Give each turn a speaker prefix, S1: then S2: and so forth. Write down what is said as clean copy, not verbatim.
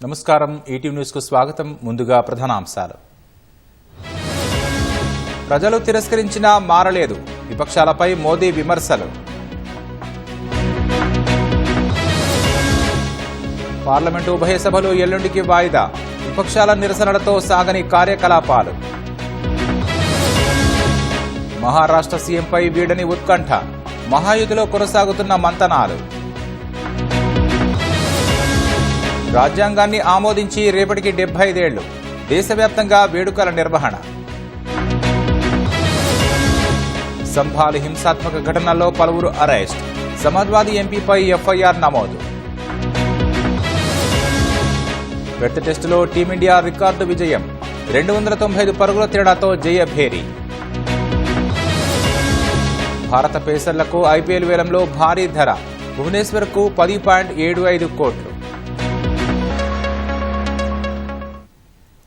S1: నమస్కారం ETV news కు స్వాగతం. ముందుగా ప్రధానాంశాలు. ప్రజలు తిరస్కరించినా మారలేదు, విపక్షాలపై మోదీ విమర్శలు. పార్లమెంటు ఉభయ సభలు ఎల్లుండికి వాయిదా, విపక్షాల నిరసనలతో సాగని కార్యకలాపాలు. మహారాష్ట్ర సీఎంపై వీడని ఉత్కంఠ, మహాయుతిలో కొనసాగుతున్న మంతనాలు. రాజ్యాంగాన్ని ఆమోదించి రేపటికి 75 ఏళ్లు, దేశవ్యాప్తంగా వేడుకల నిర్వహణ. సంభాలి హింసాత్మక ఘటనల్లో పలువురు అరెస్ట్, సమాజ్వాదీ ఎంపీపై ఎఫ్ఐఆర్ నమోదు. పెర్త్ టెస్టులో టీమిండియా రికార్డు విజయం, 295 పరుగుల తేడాతో జయభేరి. భారత పేసర్లకు ఐపీఎల్ వేలంలో భారీ ధర, భువనేశ్వర్కు 10.75 కోట్లు.